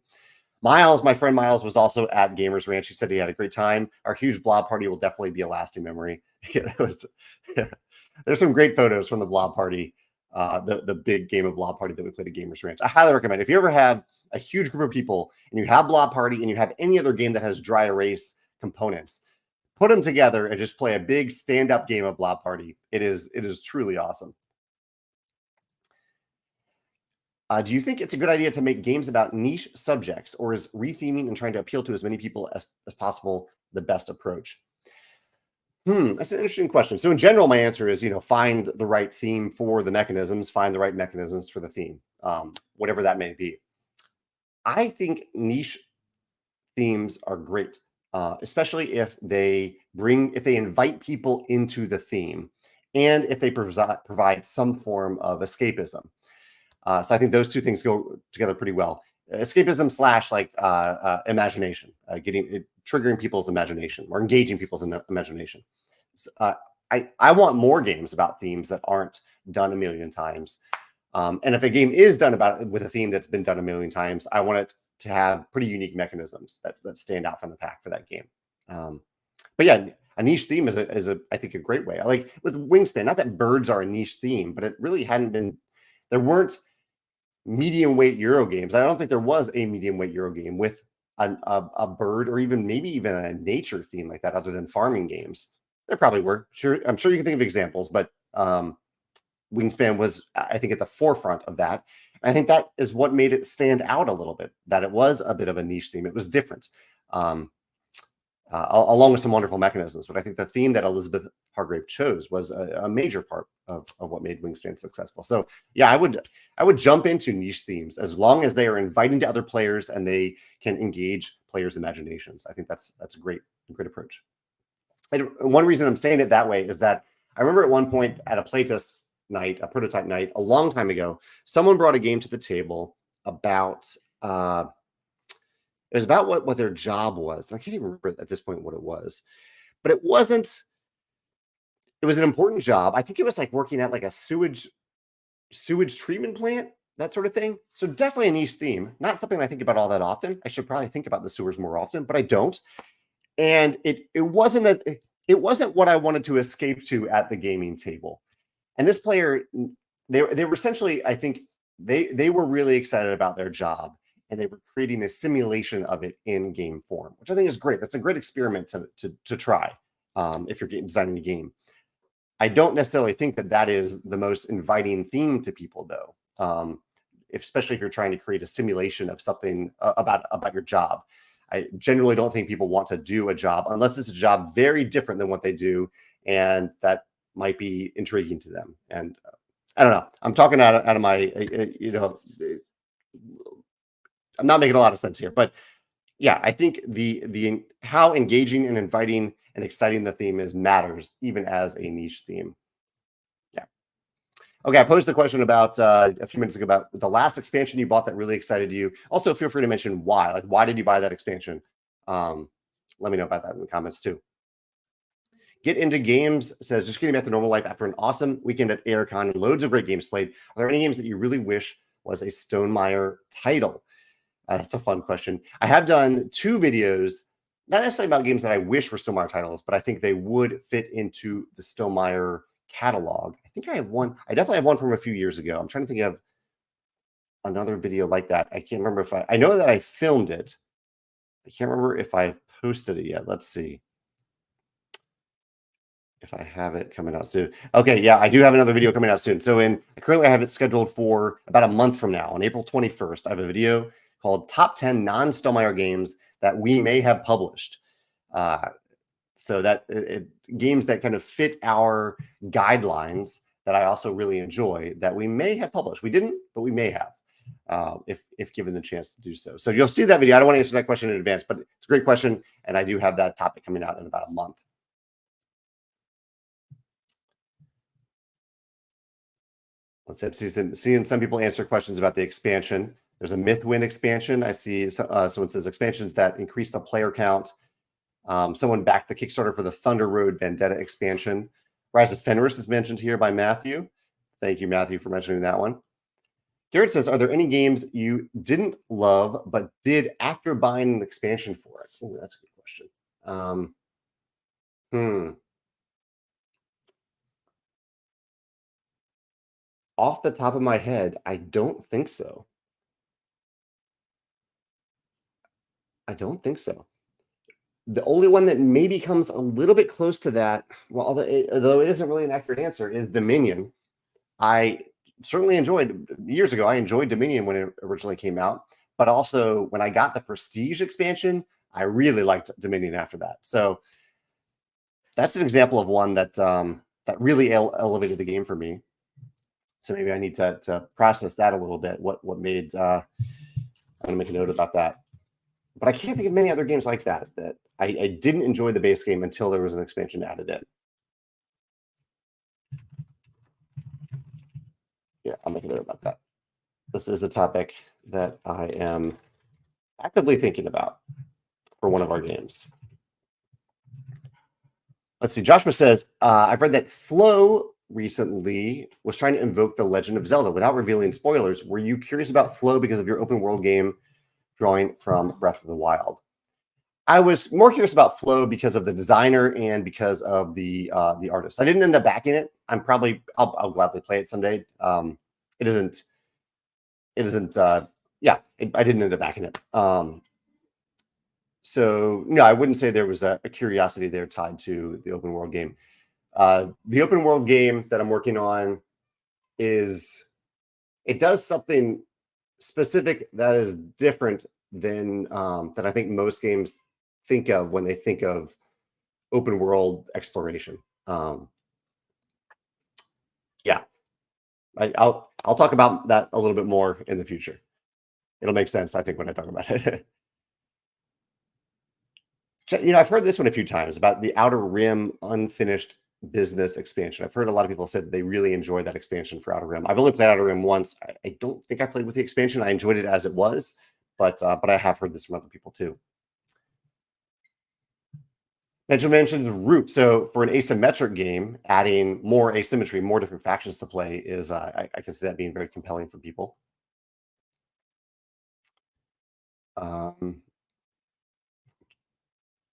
Miles, my friend Miles, was also at Gamers Ranch. He said he had a great time. Our huge blob party will definitely be a lasting memory. There's some great photos from the blob party, the big game of blob party that we played at Gamers Ranch. I highly recommend it. If you ever have a huge group of people and you have blob party and you have any other game that has dry erase components, put them together and just play a big stand-up game of blob party. It is truly awesome. Do you think it's a good idea to make games about niche subjects, or is retheming and trying to appeal to as many people as possible the best approach? That's an interesting question. So in general, my answer is, find the right theme for the mechanisms, find the right mechanisms for the theme, whatever that may be. I think niche themes are great, especially if they invite people into the theme and if they provide some form of escapism. So I think those two things go together pretty well. Escapism / imagination, triggering people's imagination or engaging people's imagination. I want more games about themes that aren't done a million times. And if a game is done with a theme that's been done a million times, I want it to have pretty unique mechanisms that stand out from the pack for that game. But yeah, a niche theme is I think a great way. I like with Wingspan, not that birds are a niche theme, but it really hadn't been. There weren't medium weight Euro games. I don't think there was a medium weight Euro game with a bird or maybe even a nature theme like that, other than farming games. There probably were. I'm sure you can think of examples, but Wingspan was, I think, at the forefront of that. I think that is what made it stand out a little bit, that it was a bit of a niche theme. It was different. along with some wonderful mechanisms. But I think the theme that Elizabeth Hargrave chose was a major part of what made Wingspan successful. So yeah, I would jump into niche themes as long as they are inviting to other players and they can engage players' imaginations. I think that's a great approach. And one reason I'm saying it that way is that I remember at one point at a playtest night, a prototype night, a long time ago, someone brought a game to the table about it was about what their job was. I can't even remember at this point what it was, but it wasn't. It was an important job. I think it was like working at like a sewage treatment plant, that sort of thing. So definitely a niche theme. Not something I think about all that often. I should probably think about the sewers more often, but I don't. And it wasn't what I wanted to escape to at the gaming table. And this player, they were essentially, I think they were really excited about their job, and they were creating a simulation of it in game form, which I think is great. That's a great experiment to try if you're designing a game. I don't necessarily think that is the most inviting theme to people, though. Especially if you're trying to create a simulation of something about your job. I generally don't think people want to do a job unless it's a job very different than what they do, and that might be intriguing to them. And I don't know. I'm talking out of my, I'm not making a lot of sense here, but yeah, I think the how engaging and inviting and exciting the theme is matters even as a niche theme. Yeah. Okay, I posed the question about a few minutes ago about the last expansion you bought that really excited you. Also, feel free to mention why. Like, why did you buy that expansion? Let me know about that in the comments too. Get Into Games says, just getting back to normal life after an awesome weekend at AirCon and loads of great games played. Are there any games that you really wish was a Stonemaier title? That's a fun question. I have done 2 videos, not necessarily about games that I wish were Stonemaier titles, but I think they would fit into the Stonemaier catalog. I think I have one. I definitely have one from a few years ago. I'm trying to think of another video like that. I can't remember if I know that I filmed it. I can't remember if I've posted it yet. Let's see if I have it coming out soon. Okay, yeah, I do have another video coming out soon. So currently I have it scheduled for about a month from now, on April 21st. I have a video called Top 10 Non-Stonemaier Games That We May Have Published. So that games that kind of fit our guidelines that I also really enjoy that we may have published. We didn't, but we may have if given the chance to do so. So you'll see that video. I don't want to answer that question in advance, but it's a great question, and I do have that topic coming out in about a month. Let's see, seeing some people answer questions about the expansion. There's a Mythwind expansion. I see someone says expansions that increase the player count. Someone backed the Kickstarter for the Thunder Road Vendetta expansion. Rise of Fenris is mentioned here by Matthew. Thank you, Matthew, for mentioning that one. Garrett says, are there any games you didn't love but did after buying an expansion for it? Oh, that's a good question. Off the top of my head, I don't think so. I don't think so. The only one that maybe comes a little bit close to that, well, although it isn't really an accurate answer, is Dominion. I certainly enjoyed, years ago, I enjoyed Dominion when it originally came out, but also when I got the Prestige expansion, I really liked Dominion after that. So that's an example of one that that really elevated the game for me. So maybe I need to process that a little bit. What made I'm gonna make a note about that. But I can't think of many other games like that I didn't enjoy the base game until there was an expansion added in. Yeah, I'll make a note about that. This is a topic that I am actively thinking about for one of our games. Let's see. Joshua says, I've read that Flow recently was trying to invoke The Legend of Zelda without revealing spoilers. Were you curious about Flow because of your open world game drawing from Breath of the Wild? I was more curious about Flow because of the designer and because of the artist. I didn't end up backing it. I'll gladly play it someday. It isn't. Yeah, I didn't end up backing it. So no, I wouldn't say there was a curiosity there tied to the open world game. The open world game that I'm working on it does something specific that is different than I think most games think of when they think of open world exploration. Yeah, I'll talk about that a little bit more in the future. It'll make sense, I think, when I talk about it. I've heard this one a few times about the Outer Rim unfinished business expansion. I've heard a lot of people say that they really enjoy that expansion for Outer Rim. I've only played Outer Rim once. I don't think I played with the expansion. I enjoyed it as it was, but I have heard this from other people too. Benjamin mentions Root. So for an asymmetric game, adding more asymmetry, more different factions to play is, I can see that being very compelling for people.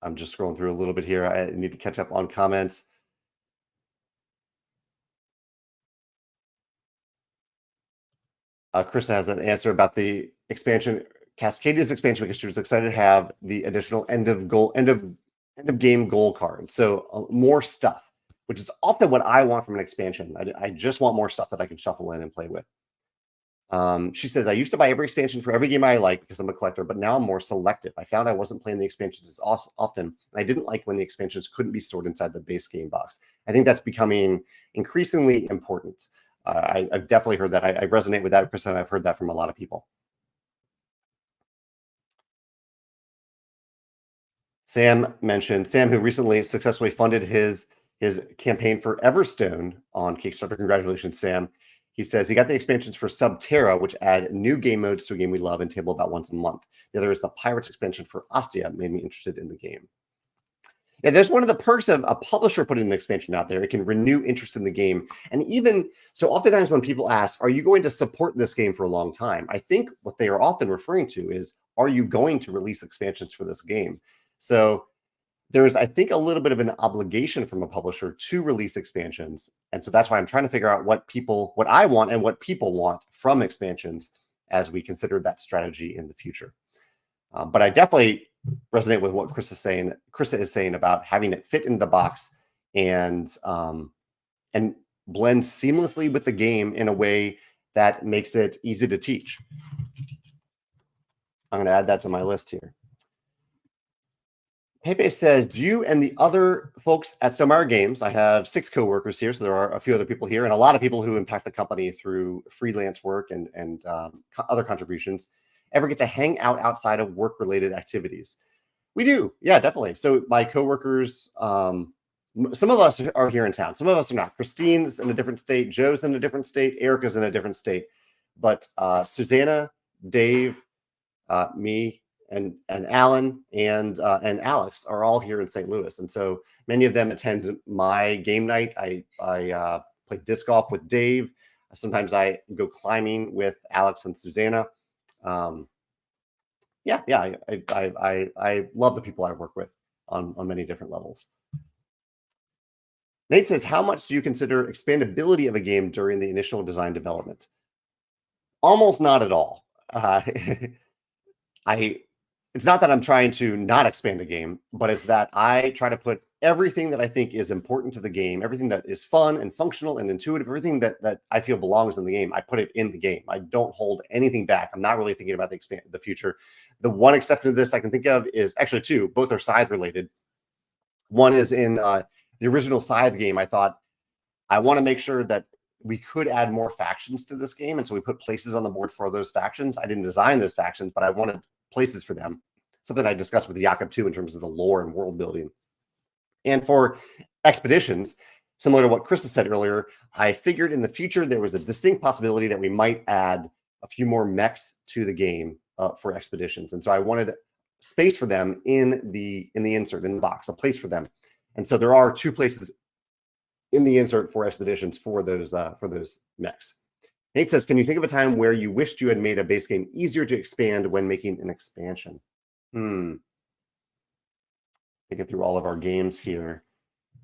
I'm just scrolling through a little bit here. I need to catch up on comments. Chris has an answer about the expansion, Cascadia's expansion, because she was excited to have the additional end of game goal card. So more stuff, which is often what I want from an expansion. I just want more stuff that I can shuffle in and play with. She says, I used to buy every expansion for every game I like because I'm a collector, but now I'm more selective. I found I wasn't playing the expansions as often, and I didn't like when the expansions couldn't be stored inside the base game box. I think that's becoming increasingly important. I've definitely heard that. I resonate with that, Chris, and I've heard that from a lot of people. Sam mentioned, Sam, who recently successfully funded his campaign for Everstone on Kickstarter. Congratulations, Sam. He says he got the expansions for Subterra, which add new game modes to a game we love and table about once a month. The other is the Pirates expansion for Ostia, made me interested in the game. Yeah, there's one of the perks of a publisher putting an expansion out there. It can renew interest in the game. And even so, oftentimes when people ask, are you going to support this game for a long time? I think what they are often referring to is, are you going to release expansions for this game? So there's, I think, a little bit of an obligation from a publisher to release expansions. And so that's why I'm trying to figure out what I want and what people want from expansions as we consider that strategy in the future. But I definitely resonate with what Krista is saying about having it fit into the box and blend seamlessly with the game in a way that makes it easy to teach. I'm going to add that to my list here. Pepe says, do you and the other folks at Stonemaier Games, I have 6 coworkers here, so there are a few other people here, and a lot of people who impact the company through freelance work and other contributions, ever get to hang out outside of work-related activities? We do. Yeah, definitely. So my coworkers, some of us are here in town. Some of us are not. Christine's in a different state. Joe's in a different state. Erica's in a different state. But Susanna, Dave, me, and Alan and Alex are all here in St. Louis, and so many of them attend my game night. I play disc golf with Dave. Sometimes I go climbing with Alex and Susanna. I love the people I work with on many different levels. Nate says, how much do you consider expandability of a game during the initial design development? Almost not at all. It's not that I'm trying to not expand a game, but it's that I try to put everything that I think is important to the game, everything that is fun and functional and intuitive, everything that I feel belongs in the game, I put it in the game. I don't hold anything back. I'm not really thinking about the future. The one exception to this I can think of is actually 2. Both are Scythe related. One is in the original Scythe game. I thought I want to make sure that we could add more factions to this game, and so we put places on the board for those factions. I didn't design those factions, but I wanted places for them. Something I discussed with Jakob too in terms of the lore and world building. And for expeditions, similar to what Krista said earlier, I figured in the future there was a distinct possibility that we might add a few more mechs to the game for expeditions. And so I wanted space for them in the insert, in the box, a place for them. And so there are 2 places in the insert for expeditions for those mechs. Nate says, can you think of a time where you wished you had made a base game easier to expand when making an expansion? Thinking through all of our games here,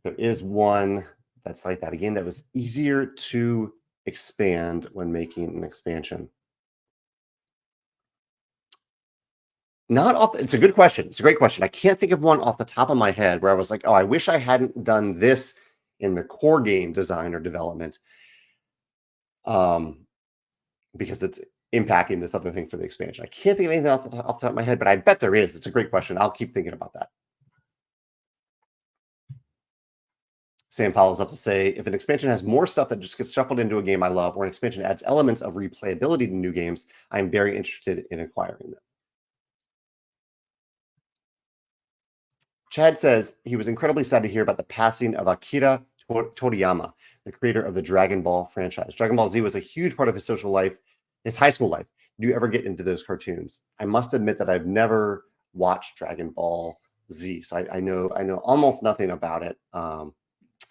there is one that's like that. A game that was easier to expand when making an expansion. Not off. It's a good question. It's a great question. I can't think of one off the top of my head where I was like, oh, I wish I hadn't done this in the core game design or development. Because it's impacting this other thing for the expansion. I can't think of anything off the top of my head, but I bet there is. It's a great question. I'll keep thinking about that. Sam follows up to say, if an expansion has more stuff that just gets shuffled into a game I love, or an expansion adds elements of replayability to new games, I'm very interested in acquiring them. Chad says he was incredibly sad to hear about the passing of Akira Toriyama, the creator of the Dragon Ball franchise. Dragon Ball Z was a huge part of his social life, his high school life. Do you ever get into those cartoons? I must admit that I've never watched Dragon Ball Z, so I know almost nothing about it.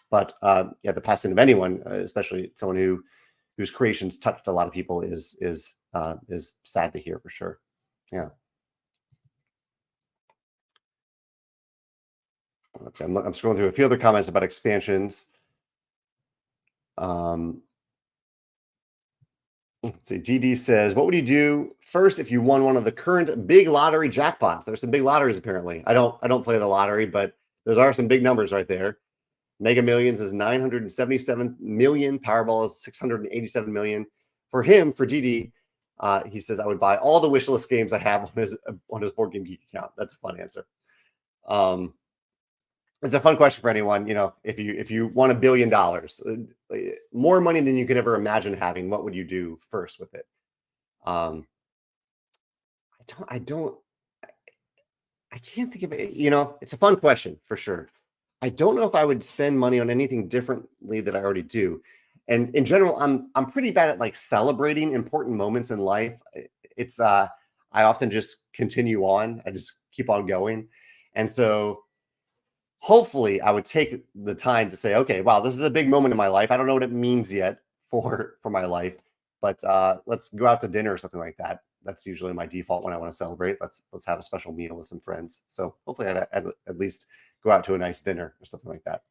But yeah, the passing of anyone, especially someone whose creations touched a lot of people, is sad to hear for sure. Yeah. Let's see. I'm scrolling through a few other comments about expansions. Let's see. DD says, "What would you do first if you won one of the current big lottery jackpots?" There's some big lotteries apparently. I don't play the lottery, but those are some big numbers right there. Mega Millions is 977 million. Powerball is 687 million. For him, for DD, he says, "I would buy all the wish list games I have on his Board Game Geek account." That's a fun answer. It's a fun question for anyone. If you won $1 billion, more money than you could ever imagine having, what would you do first with it? I can't think of it. It's a fun question for sure. I don't know if I would spend money on anything differently that I already do. And in general, I'm pretty bad at like celebrating important moments in life. It's I often just continue on. I just keep on going. And so hopefully I would take the time to say, okay, wow, this is a big moment in my life. I don't know what it means yet for my life, but let's go out to dinner or something like that. That's usually my default when I want to celebrate. Let's have a special meal with some friends. So hopefully I'd at least go out to a nice dinner or something like that.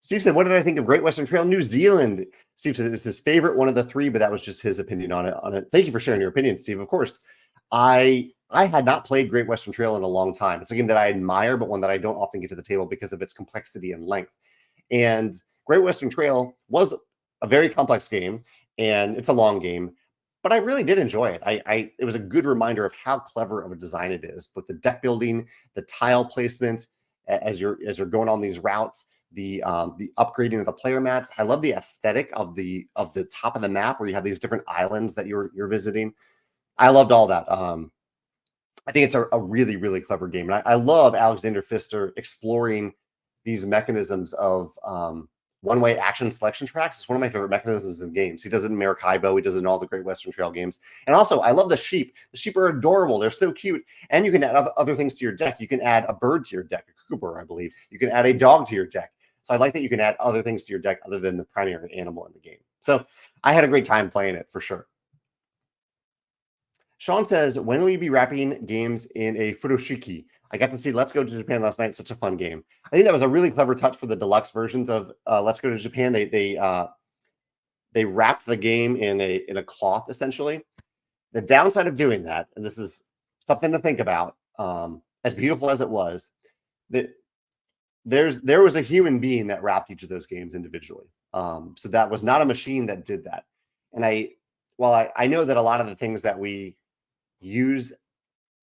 Steve said, "What did I think of Great Western Trail New Zealand?" Steve said it's his favorite one of the three, but that was just his opinion on it. Thank you for sharing your opinion, Steve. Of course, I had not played Great Western Trail in a long time. It's a game that I admire, but one that I don't often get to the table because of its complexity and length. And Great Western Trail was a very complex game, and it's a long game, but I really did enjoy it. It was a good reminder of how clever of a design it is, with the deck building, the tile placement as you're going on these routes, the upgrading of the player mats. I love the aesthetic of the top of the map where you have these different islands that you're visiting. I loved all that. I think it's a really, really clever game. And I love Alexander Pfister exploring these mechanisms of one-way action selection tracks. It's one of my favorite mechanisms in games. He does it in Maracaibo. He does it in all the Great Western Trail games. And also, I love the sheep. The sheep are adorable. They're so cute. And you can add other things to your deck. You can add a bird to your deck, a kookaburra, I believe. You can add a dog to your deck. So I like that you can add other things to your deck other than the primary animal in the game. So I had a great time playing it for sure. Sean says, "When will you be wrapping games in a furoshiki? I got to see Let's Go to Japan last night. Such a fun game." I think that was a really clever touch for the deluxe versions of Let's Go to Japan. They wrapped the game in a cloth essentially. The downside of doing that, and this is something to think about, as beautiful as it was, that there was a human being that wrapped each of those games individually. So that was not a machine that did that. And while I know that a lot of the things that we use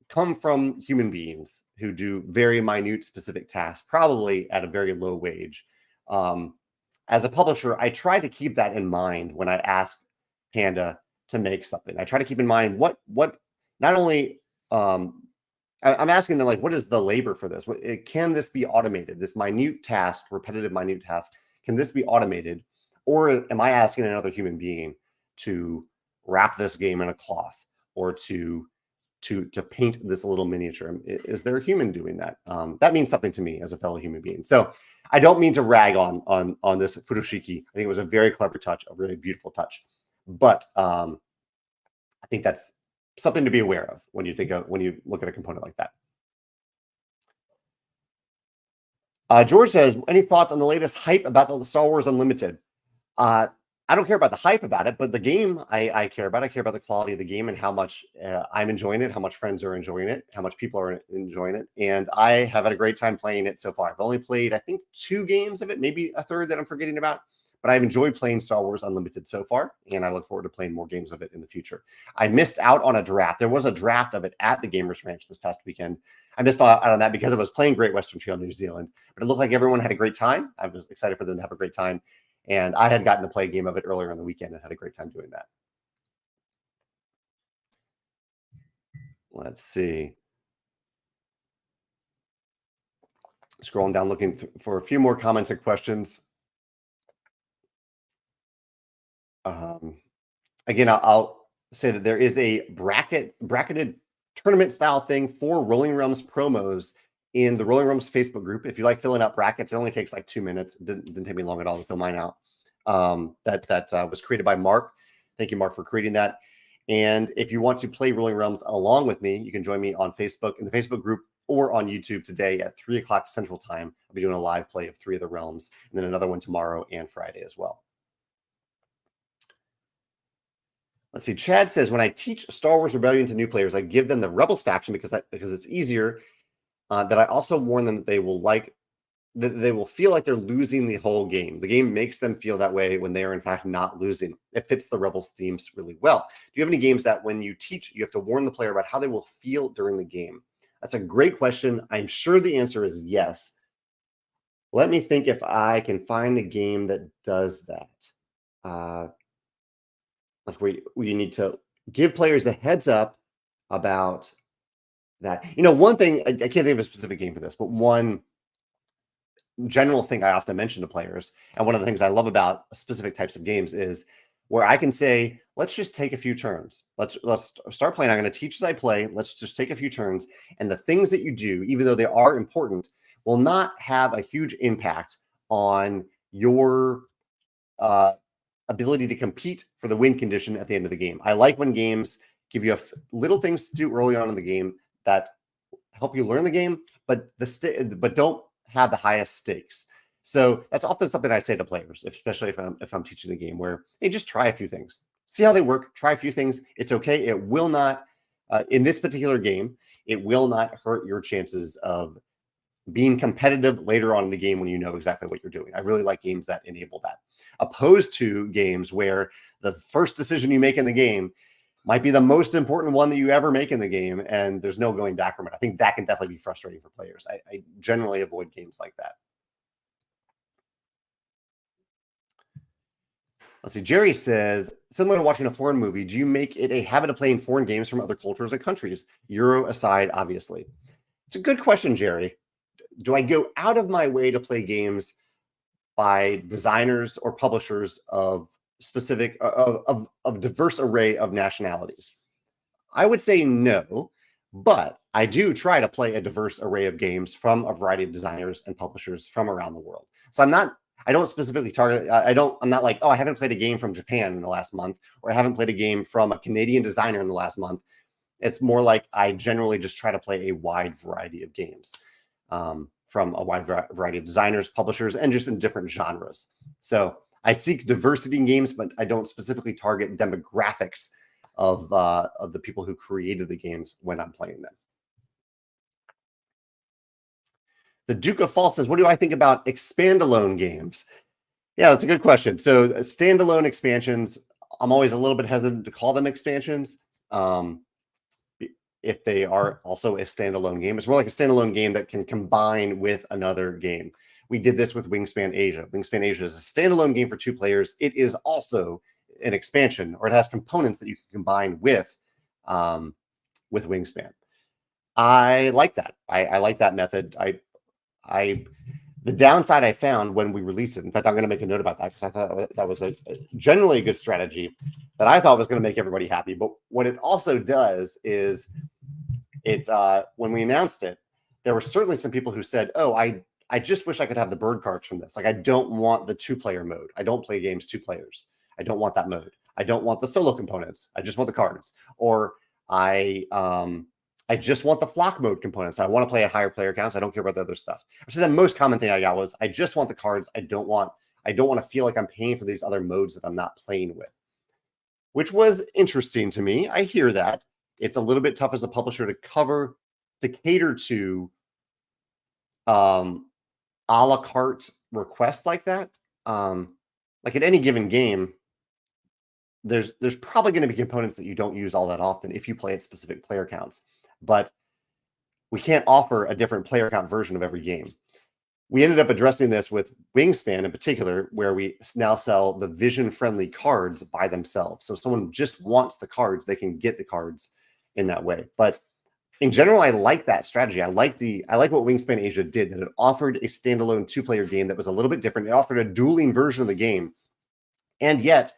come from human beings who do very minute specific tasks, probably at a very low wage. As a publisher, I try to keep that in mind when I ask Panda to make something. I try to keep in mind what not only I'm asking them, like, what is the labor for this? Can this be automated? This minute task, repetitive minute task, can this be automated? Or am I asking another human being to wrap this game in a cloth or to paint this little miniature? Is there a human doing that? That means something to me as a fellow human being. So I don't mean to rag on this furoshiki. I think it was a very clever touch, a really beautiful touch. But I think that's something to be aware of when you look at a component like that. George says, "Any thoughts on the latest hype about the Star Wars Unlimited?" I don't care about the hype about it, but the game I care about. I care about the quality of the game and how much I'm enjoying it, how much friends are enjoying it, how much people are enjoying it. And I have had a great time playing it so far. I've only played, I think, 2 games of it, maybe a third that I'm forgetting about. but I've enjoyed playing Star Wars Unlimited so far, and I look forward to playing more games of it in the future. I missed out on a draft. There was a draft of it at the Gamers Ranch this past weekend. I missed out on that because I was playing Great Western Trail New Zealand, but it looked like everyone had a great time. I was excited for them to have a great time, and I had gotten to play a game of it earlier in the weekend and had a great time doing that. Let's see. Scrolling down, looking for a few more comments and questions. Again, I'll say that there is a bracketed tournament style thing for Rolling Realms promos in the Rolling Realms Facebook group. If you like filling out brackets, it only takes like 2 minutes. It didn't take me long at all to fill mine out. That was created by Mark. Thank you, Mark, for creating that. And if you want to play Rolling Realms along with me, you can join me on Facebook in the Facebook group or on YouTube today at 3 o'clock Central Time. I'll be doing a live play of 3 of the realms, and then another one tomorrow and Friday as well. Let's see. Chad says, when I teach Star Wars Rebellion to new players, I give them the Rebels faction because it's easier. That I also warn them that they will feel like they're losing the whole game. The game makes them feel that way when they are in fact not losing. It fits the Rebels themes really well. Do you have any games that when you teach, you have to warn the player about how they will feel during the game? That's a great question. I'm sure the answer is yes. Let me think if I can find a game that does that. Like where you need to give players a heads up about that. One thing, I can't think of a specific game for this, but one general thing I often mention to players, and one of the things I love about specific types of games is where I can say, let's just take a few turns. Let's start playing. I'm going to teach as I play. Let's just take a few turns. And the things that you do, even though they are important, will not have a huge impact on your ability to compete for the win condition at the end of the game. I like when games give you little things to do early on in the game that help you learn the game, but don't have the highest stakes. So that's often something I say to players, especially if I'm teaching a game where, hey, just try a few things, see how they work, try a few things. It's okay. It will not, in this particular game, it will not hurt your chances of being competitive later on in the game when you know exactly what you're doing. I really like games that enable that, opposed to games where the first decision you make in the game might be the most important one that you ever make in the game, and there's no going back from it. I think that can definitely be frustrating for players. I generally avoid games like that. Let's see. Jerry says, similar to watching a foreign movie, do you make it a habit of playing foreign games from other cultures and countries? Euro aside, obviously. It's a good question, Jerry. Do I go out of my way to play games by designers or publishers of specific of diverse array of nationalities? I would say no, but I do try to play a diverse array of games from a variety of designers and publishers from around the world. So I don't specifically target, I'm not like, oh, I haven't played a game from Japan in the last month, or I haven't played a game from a Canadian designer in the last month. It's more like I generally just try to play a wide variety of games. From a wide variety of designers, publishers, and just in different genres. So I seek diversity in games, but I don't specifically target demographics of the people who created the games when I'm playing them. The Duke of Fall says, what do I think about expandalone games? Yeah, that's a good question. So standalone expansions, I'm always a little bit hesitant to call them expansions. If they are also a standalone game. It's more like a standalone game that can combine with another game. We did this with Wingspan Asia. Wingspan Asia is a standalone game for 2 players. It is also an expansion, or it has components that you can combine with Wingspan. I like that. I like that method. The downside I found when we released it, in fact, I'm going to make a note about that because I thought that was a generally a good strategy that I thought was going to make everybody happy. But what it also does is when we announced it, there were certainly some people who said, oh, I just wish I could have the bird cards from this. Like, I don't want the 2-player mode. I don't play games 2 players. I don't want that mode. I don't want the solo components. I just want the cards. Or I just want the flock mode components. I want to play at higher player counts. I don't care about the other stuff. So the most common thing I got was, I just want the cards. I don't want to feel like I'm paying for these other modes that I'm not playing with, which was interesting to me. I hear that. It's a little bit tough as a publisher to cater to a la carte requests like that. like at any given game, there's probably going to be components that you don't use all that often if you play at specific player counts. But we can't offer a different player count version of every game. We ended up addressing this with Wingspan in particular, where we now sell the vision-friendly cards by themselves. So if someone just wants the cards, they can get the cards in that way. But in general, I like that strategy. I like what Wingspan Asia did, that it offered a standalone 2-player game that was a little bit different. It offered a dueling version of the game, and yet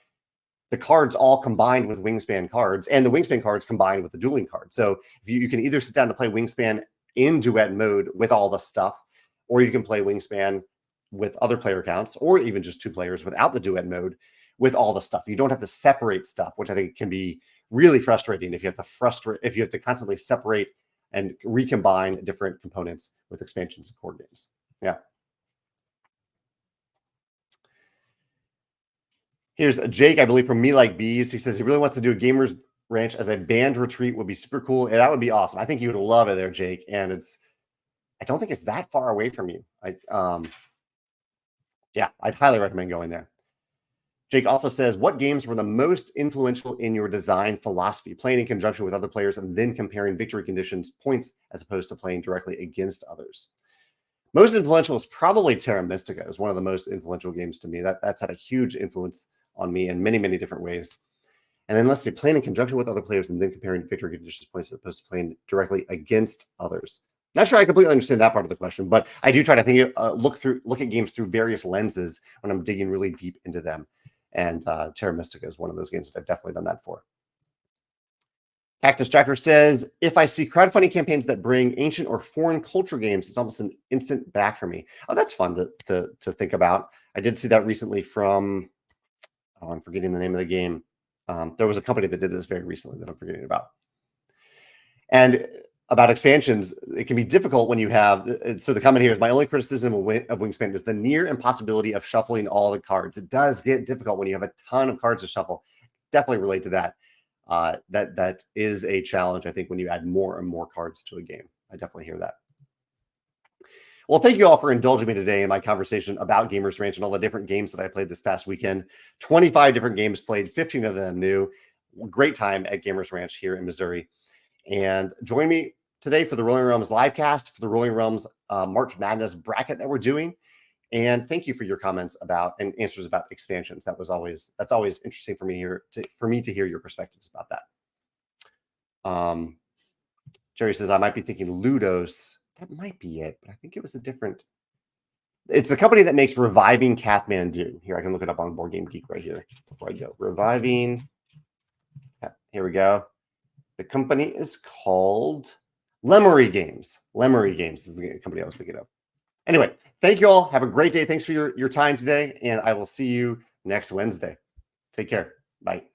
the cards all combined with Wingspan cards, and the Wingspan cards combined with the dueling cards. So if you can either sit down to play Wingspan in duet mode with all the stuff, or you can play Wingspan with other player counts, or even just 2 players without the duet mode with all the stuff. You don't have to separate stuff, which I think can be really frustrating if you have to constantly separate and recombine different components with expansions and core games. Yeah. Here's Jake, I believe, from Me Like Bees. He says he really wants to do a Gamers Ranch as a band retreat. Would be super cool. And that would be awesome. I think you would love it there, Jake. And I don't think it's that far away from you. Yeah, I'd highly recommend going there. Jake also says, what games were the most influential in your design philosophy? Playing in conjunction with other players and then comparing victory conditions points as opposed to playing directly against others. Most influential is probably Terra Mystica. Is one of the most influential games to me. That's had a huge influence on me in many, many different ways. And then let's say playing in conjunction with other players and then comparing victory conditions points as opposed to playing directly against others. Not sure I completely understand that part of the question, but I do try to look at games through various lenses when I'm digging really deep into them. And Terra Mystica is one of those games that I've definitely done that for. Cactus Tracker says, if I see crowdfunding campaigns that bring ancient or foreign culture games, it's almost an instant back for me. Oh, that's fun to think about. I did see that recently from, I'm forgetting the name of the game. There was a company that did this very recently that I'm forgetting about. And about expansions, it can be difficult when you have, so the comment here is, my only criticism of Wingspan is the near impossibility of shuffling all the cards. It does get difficult when you have a ton of cards to shuffle. Definitely relate to that. That is a challenge, I think, when you add more and more cards to a game. I definitely hear that. Well, thank you all for indulging me today in my conversation about Gamers Ranch and all the different games that I played this past weekend. 25 different games played, 15 of them new. Great time at Gamers Ranch here in Missouri. And join me today for the Rolling Realms Livecast, for the Rolling Realms March Madness bracket that we're doing. And thank you for your comments about and answers about expansions. That's always interesting for me to hear your perspectives about that. Jerry says, I might be thinking Ludos. That might be it, but I think it was a different. It's a company that makes Reviving Kathmandu. Here, I can look it up on Board Game Geek right here before I go. Reviving. Here we go. The company is called Lemery Games. Lemery Games is the company I was thinking of. Anyway, thank you all. Have a great day. Thanks for your time today, and I will see you next Wednesday. Take care. Bye.